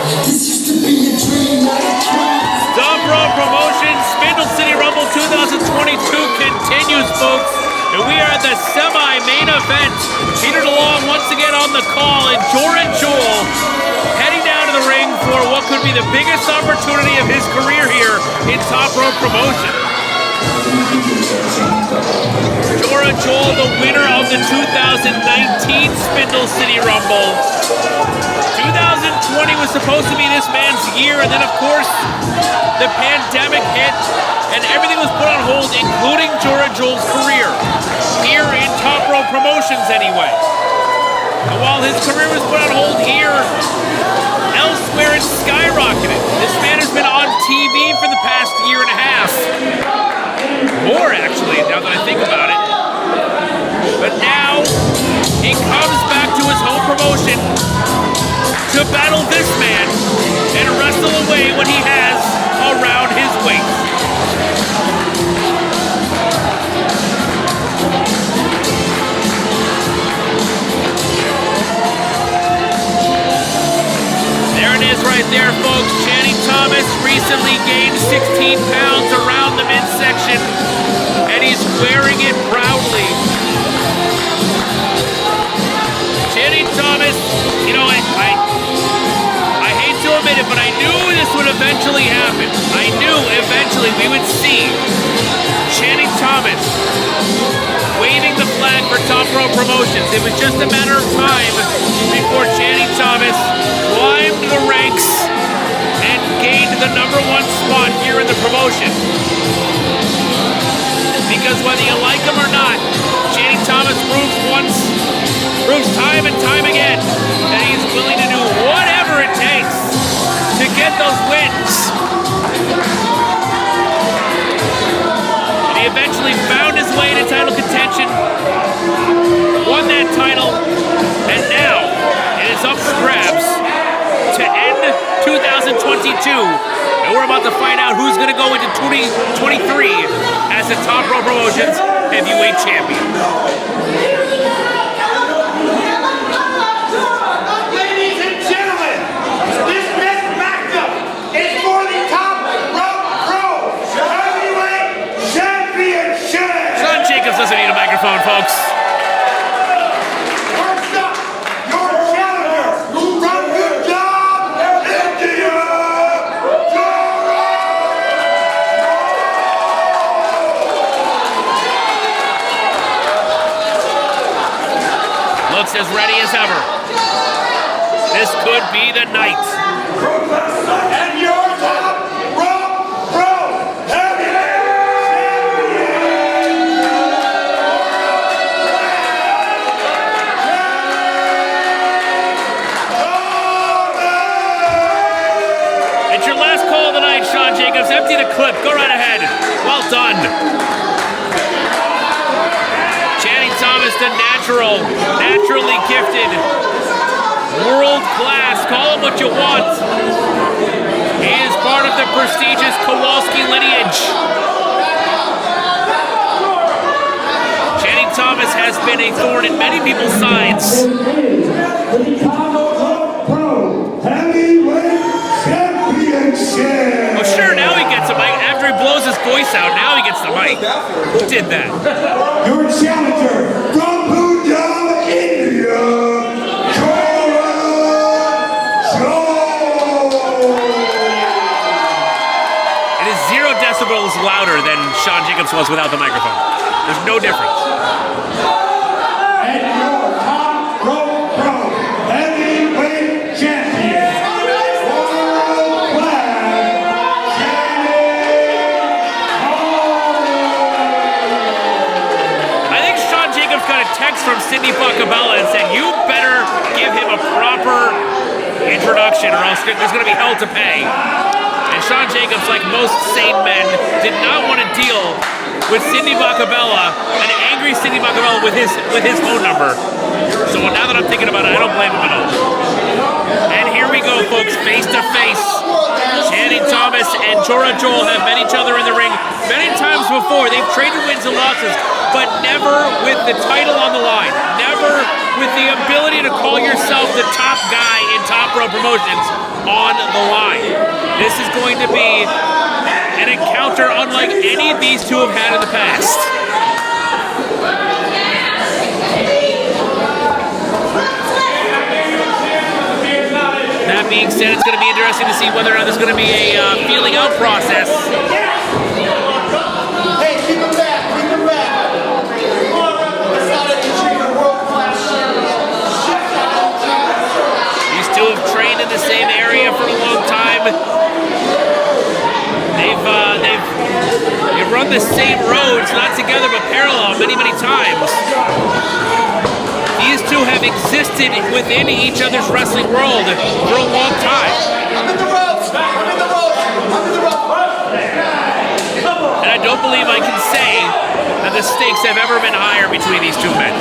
Top Rope Promotions Spindle City Rumble 2022 continues, folks. And we are at the semi-main event. Petered along once again on the call, and Jora and Johl heading down to the ring for what could be the biggest opportunity of his career here in Top Rope Promotion. Jora and Johl, the winner of the 2019 Spindle City Rumble. 2020 was supposed to be this man's year, and then of course the pandemic hit and everything was put on hold, including Jora and Johl's career here in Top Rope Promotions anyway. And while his career was put on hold here, elsewhere it's skyrocketed. This man has been on TV for the past year and a half. More actually, now that I think about it. But now he comes back to his home promotion to battle this man and wrestle away what he has around his waist. There it is right there, folks. Channing Thomas recently gained 16 pounds around the midsection, and he's wearing it proudly. Channing Thomas, you know, I hate to admit it, but I knew this would eventually happen. I knew eventually we would see Channing Thomas waving the flag for Top Rope Promotions. It was just a matter of time before Channing Thomas climbed the ranks and gained the #1 spot here in the promotion. Because whether you like him or not, Channing Thomas proves time and time again that he's willing to do whatever it takes to get those wins. And he eventually found his way to title contention, won that title, and now it is up for grabs to end 2022. And we're about to find out who's going to go into 2023 as the Top Rope Promotions Heavyweight Champion. Doesn't need a microphone, folks. First up, your challenger from Punjab, India, Jora! Looks as ready as ever. This could be the night. And your Top Rope Pro Heavyweight It's your last call of the night, Sean Jacobs. Empty the clip. Go right ahead. Well done. Channing Thomas, the naturally gifted, world class. Call him what you want. He is part of the prestigious Kowalski lineage. Channing Thomas has been a thorn in many people's sides. Oh, sure, now he gets a mic. After he blows his voice out, now he gets the mic. Who did that? Your challenger from Punjab, India, Jora, Johl. It is 0 decibels louder than Sean Jacobs was without the microphone. There's no difference. And your Top Rope Pro Heavyweight Champion, world class, I think Sean Jacobs got a text from Cindy Bacabella and said, you better give him a proper introduction or else there's going to be hell to pay. And Sean Jacobs, like most sane men, did not want to deal with Cindy Bacabella, an angry Cindy Bacabella with his phone number. So now that I'm thinking about it, I don't blame him at all. And here we go, folks, face to face. Channing Thomas and Jora and Johl have met each other in the ring many times before. They've traded wins and losses, but never with the title on the line. Never with the ability to call yourself the top guy in Top Rope Promotions. on the line. This is going to be an encounter unlike any these two have had in the past. That being said, it's going to be interesting to see whether or not there's going to be a feeling out process. Hey, keep him back, keep him back. That's not a junior world-class champion. These two have trained in the same area for a long time. They've run the same roads, not together but parallel many, many times. These two have existed within each other's wrestling world for a long time. I'm in the ropes, I'm in the ropes, I'm in the ropes. And I don't believe I can say that the stakes have ever been higher between these two men.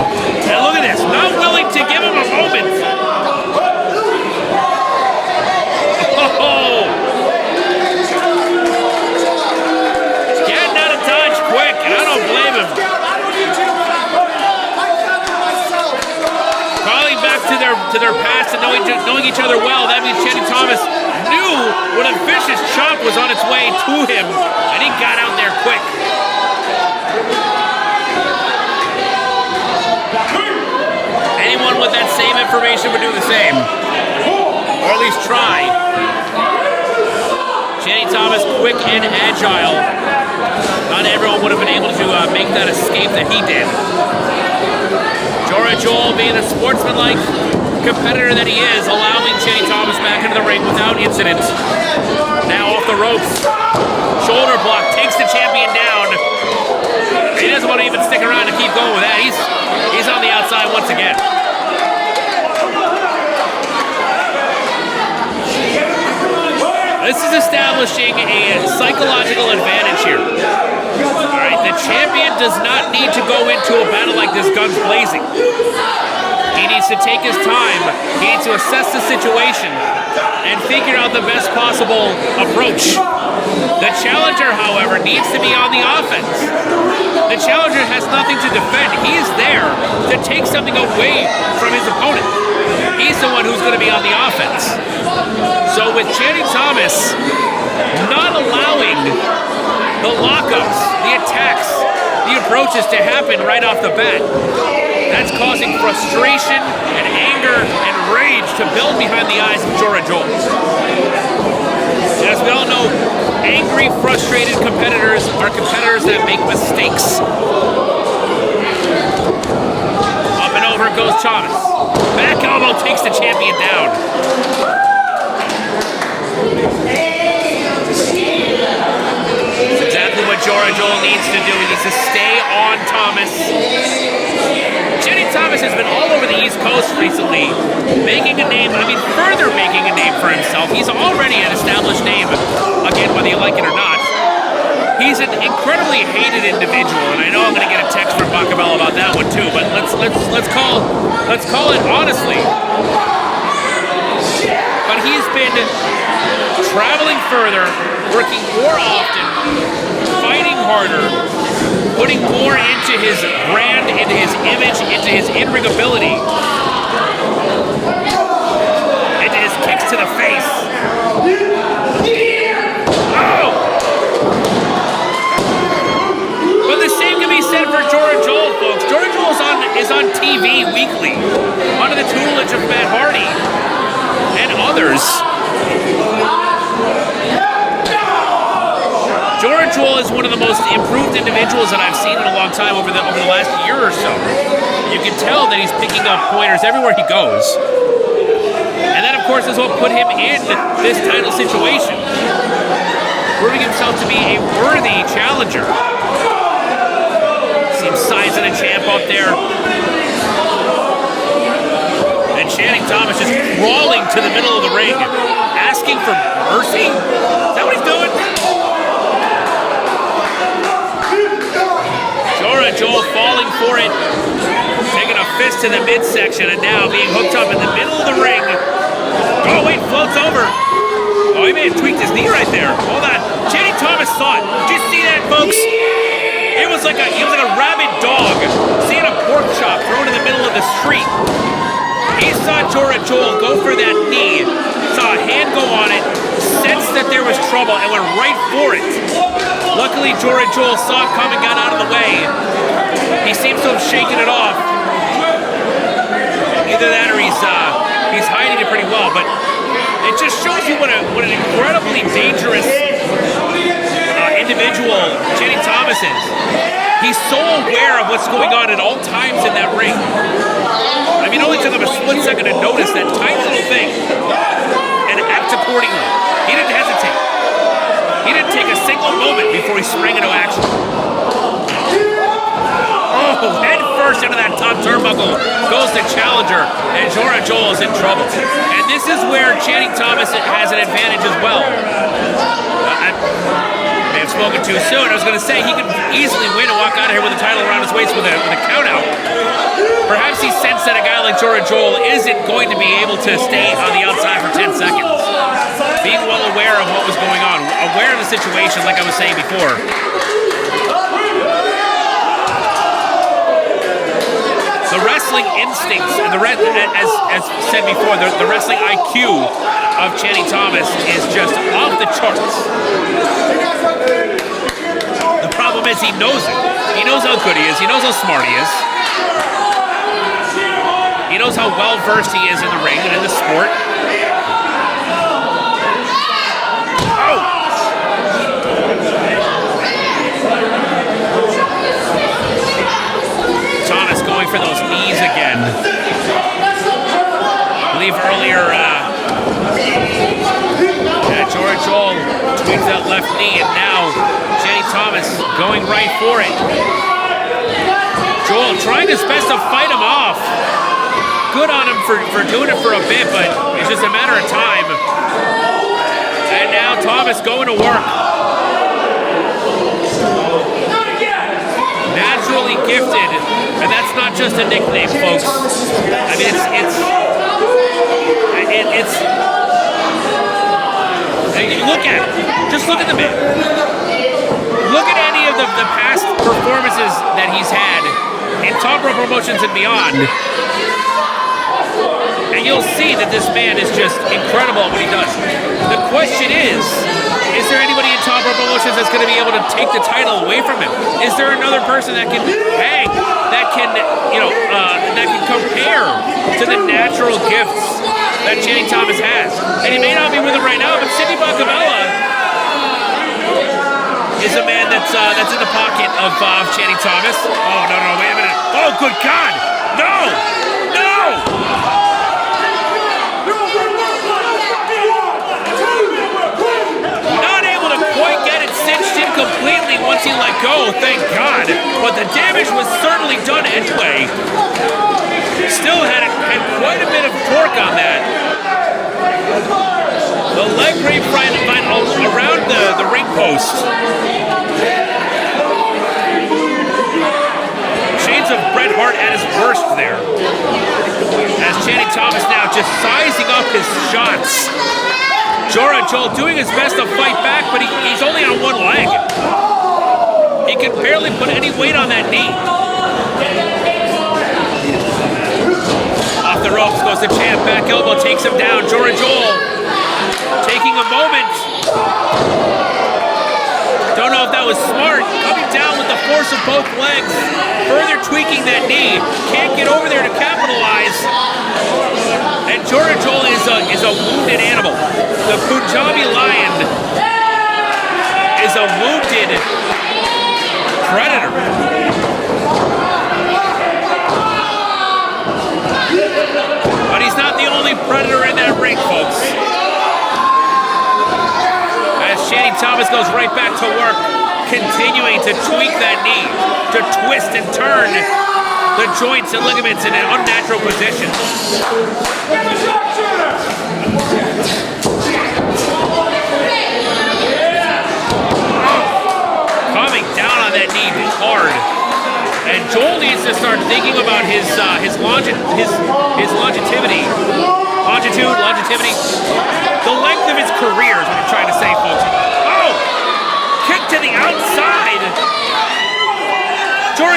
And look at this, not willing to give him a moment. Oh! Getting out of dodge quick, and I don't blame him. Calling back to their past and knowing each other well, that means Channing Thomas knew when a vicious chop was on its way to him, and he got out there quick. Anyone with that same information would do the same, or at least try. Channing Thomas, quick and agile. Not everyone would have been able to make that escape that he did. Johl, being a sportsmanlike competitor that he is, allowing Channing Thomas back into the ring without incident. Now off the ropes. Shoulder block, takes the champion down. He doesn't want to even stick around to keep going with that. He's on the outside once again. This is establishing a psychological advantage here. All right, the champion does not need to go into a battle like this guns blazing. He needs to take his time. He needs to assess the situation and figure out the best possible approach. The challenger, however, needs to be on the offense. The challenger has nothing to defend. He's there to take something away from his opponent. He's the one who's going to be on the offense. So with Channing Thomas not allowing the lockups, the attacks, the approaches to happen right off the bat, that's causing frustration and anger and rage to build behind the eyes of Johl. As we all know, angry, frustrated competitors are competitors that make mistakes. Up and over goes Thomas. Back elbow takes the champion down. That's exactly what Johl needs to do. He needs to stay on Thomas. Channing Thomas has been all over the East Coast recently, making a name, further making a name for himself. He's already an established name, again, whether you like it or not. He's an incredibly hated individual, and I know I'm going to get a text from Bacabella about that one too, but let's call it honestly. But he's been traveling further, working more often, fighting harder, putting more into his brand, into his image, into his in-ring ability, into his kicks to the face. Oh! But the same can be said for Johl, folks. Johl is on TV weekly, under the tutelage of Matt Hardy and others. Johl is one of the most improved individuals that I've seen in a long time over the last year or so. You can tell that he's picking up pointers everywhere he goes. And that, of course, is what put him in this title situation, proving himself to be a worthy challenger. Seems sizing a champ up there. And Channing Thomas just crawling to the middle of the ring, asking for mercy. Is that what he's doing? Johl falling for it, taking a fist to the midsection, and now being hooked up in the middle of the ring. Oh wait, floats over. Oh, he may have tweaked his knee right there. Hold on. Channing Thomas saw it. Did you see that, folks? It was like a rabid dog seeing a pork chop thrown in the middle of the street. He saw Johl go for that knee, saw a hand go on trouble and went right for it. Luckily, Johl saw it coming, got out of the way. He seems to have shaken it off. Either that or he's hiding it pretty well, but it just shows you what an incredibly dangerous individual Channing Thomas is. He's so aware of what's going on at all times in that ring. I mean, it only took him a split second to notice that tiny little thing and act accordingly. He didn't hesitate. He didn't take a single moment before he sprang into action. Oh, head first into that top turnbuckle goes the challenger, and Johl is in trouble. And this is where Channing Thomas has an advantage as well. I may have spoken too soon. I was going to say he could easily win and walk out of here with a title around his waist with a count out. Perhaps he sensed that a guy like Johl isn't going to be able to stay on the outside for 10 seconds. Being well aware of what was going on, aware of the situation, like I was saying before. The wrestling instincts, and as said before, the wrestling IQ of Channing Thomas is just off the charts. The problem is he knows it. He knows how good he is. He knows how smart he is. He knows how well versed he is in the ring and in the sport. Oh! Thomas going for those knees again. I believe earlier, Johl tweaks that left knee, and now Channing Thomas going right for it. Johl trying his best to fight him off. Good on him for doing it for a bit, but it's just a matter of time. And now Thomas going to work. Naturally gifted, and that's not just a nickname, folks. I mean, it's look at it. Just look at the man. Look at any of the past performances that he's had in Top Rope Promotions and beyond, and you'll see that this man is just incredible at what he does. The question is there anybody in Top Rope Promotions that's going to be able to take the title away from him? Is there another person that can hang, that can compare to the natural gifts that Channing Thomas has? And he may not be with him right now, but Sidney Bacabella is a man that's in the pocket of Channing Thomas. Oh, no, wait a minute. Oh, good God! No! Not able to quite get it cinched in completely once he let go, thank God. But the damage was certainly done anyway. Still had quite a bit of torque on that. The leg grapevine around the ring post. Shades of Bret Hart at his worst there. As Channing Thomas now just sizing up his shots. Johl doing his best to fight back, but he's only on one leg. He can barely put any weight on that knee. Off the ropes goes the champ, back elbow takes him down. Johl taking a moment. Don't know if that was smart. Coming down with the force of both legs, further tweaking that knee. Can't get over there to capitalize. And Johl is a wounded animal. The Punjabi Lion is a wounded predator. But he's not the only predator in that ring, folks. As Channing Thomas goes right back to work, continuing to tweak that knee, to twist and turn the joints and ligaments in an unnatural position. Coming down on that knee hard. And Johl needs to start thinking about his longevity. The length of his career is what I'm trying to say, folks. Oh! Kick to the outside!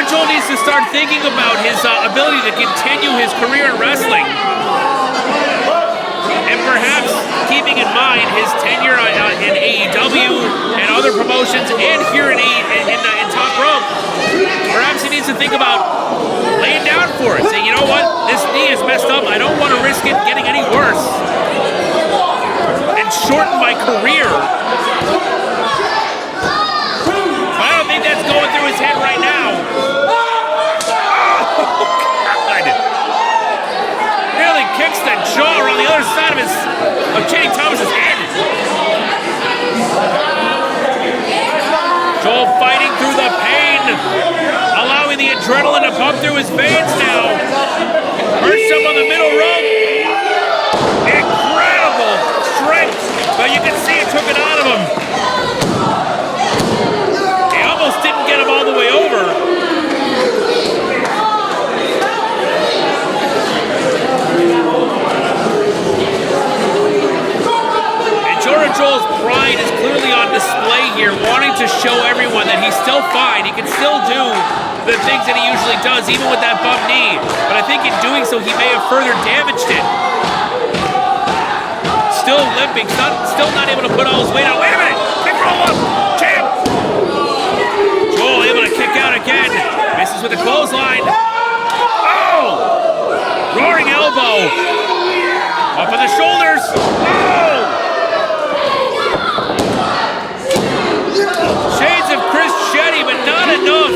Johl needs to start thinking about his ability to continue his career in wrestling. And perhaps keeping in mind his tenure in AEW and other promotions and here in Top Rope, perhaps he needs to think about laying down for it. Saying, you know what, this knee is messed up. I don't want to risk it getting any worse and shorten my career. I don't think that's going through his head right now. Oh, God. Nearly kicks the jaw on the other side of Channing Thomas's head. Johl fighting through the pain, allowing the adrenaline to pump through his veins now. Hurts him on the middle rope. Incredible strength, but you can see it took it out of him. He almost didn't get him all the way over. Johl's pride is clearly on display here, wanting to show everyone that he's still fine. He can still do the things that he usually does, even with that bump knee. But I think in doing so, he may have further damaged it. Still limping, still not able to put all his weight out. Wait a minute! Kick roll up! Champ! Johl able to kick out again. Misses with a clothesline. Oh! Roaring elbow. Up on the shoulders. Oh! Shades of Chris Shetty, but not enough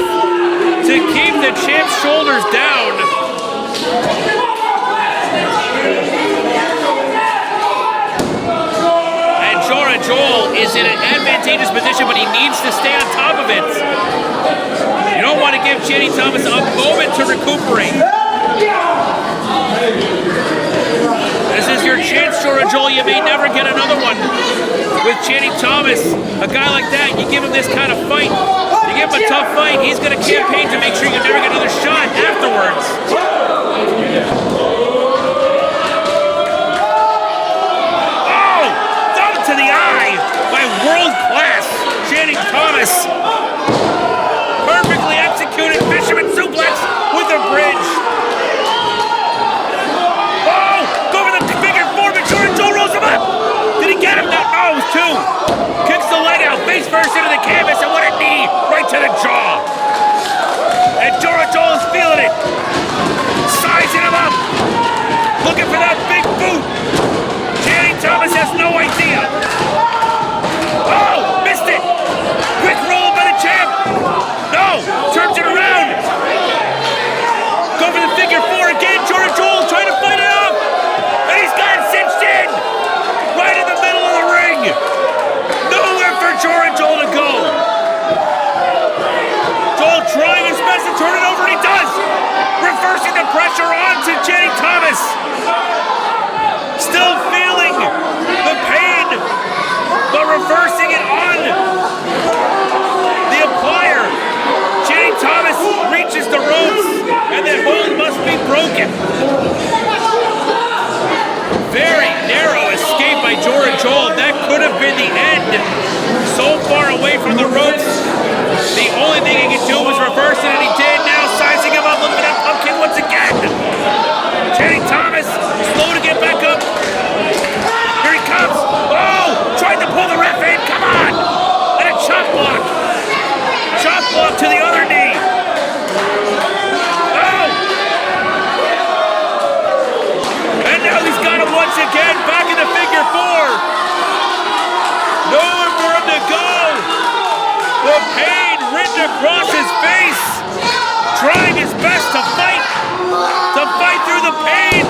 to keep the champ's shoulders down. And Johl is in an advantageous position, but he needs to stay on top of it. You don't want to give Channing Thomas a moment to recuperate. This is your chance, Johl. You may never get another one. With Channing Thomas, a guy like that, you give him this kind of fight, you give him a tough fight, he's going to campaign to make sure you never get another shot afterwards. Oh! Thumb to the eye by world-class Channing Thomas. Perfectly executed fisherman suplex with a bridge. Oh! Go for the figure four, but Johl rolls him up. Did he get him? No, it was two. Kicks the leg out, face first into the canvas, and what a knee right to the jaw. And Johl is feeling it. Sizing him up. Looking for that big boot. Channing Thomas has no idea. Oh, missed it. Quick roll by the champ. No, turns it around. Go for the figure four again. Johl trying to fight it up. And he's got it cinched in. Right in the middle of the ring. Nowhere for Johl to go. Johl trying his best to turn it over, and he does. Reversing the pressure onto Channing Thomas. Still feeling the pain, but reversing it on the applier. Channing Thomas reaches the ropes, and that hold must be broken. Very narrow escape by Johl. That could have been the end. So far away from the ropes. The only thing he could do was reverse it, and he did. Now sizing him up, looking at that pumpkin once again. Channing Thomas, slow to get back up. Here he comes. Oh! Tried to pull the ref in. Come on! And a chop block. Chop block to the other knee. Oh! And now he's got him once again, back in the figure four. Nowhere for him to go. The pain written across his face. Trying his best to fight through the pain.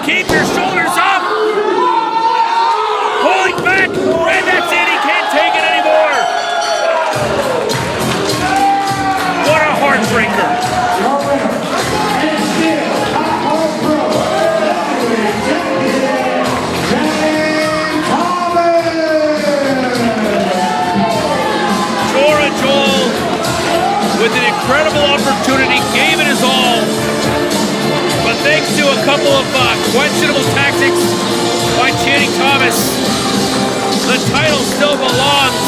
Keep your shoulders up. Pulling back, and that's it. He can't take it anymore. What a heartbreaker. Johl, with an incredible opportunity, gave it his all, but thanks to a couple of questionable tactics by Channing Thomas, the title still belongs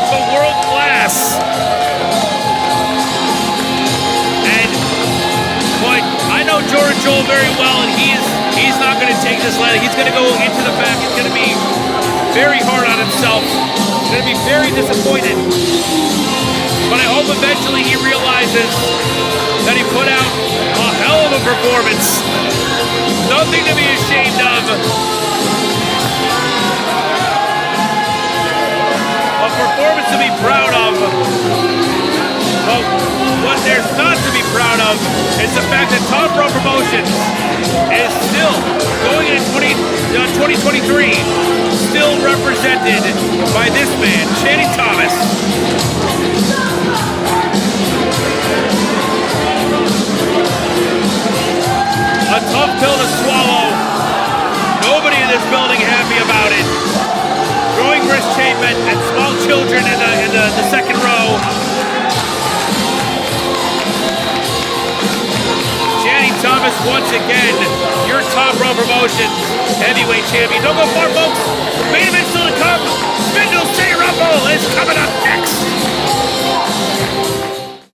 to world class. And boy, I know Johl very well, and he's not taking this lightly. He's going to go into the back. He's going to be very hard on himself. He's going to be very disappointed. But I hope eventually he realizes that he put out a hell of a performance. Nothing to be ashamed of. A performance to be proud of. But what there's not to be proud of is the fact that Top Pro Promotions is still going in 2023, still represented by this man, Channing Thomas. A tough pill to swallow. Nobody in this building happy about it. Throwing wrist chainmen and small children in the second row. Channing Thomas once again, your Top Row Promotions heavyweight champion. Don't go far, folks. Main event still to come.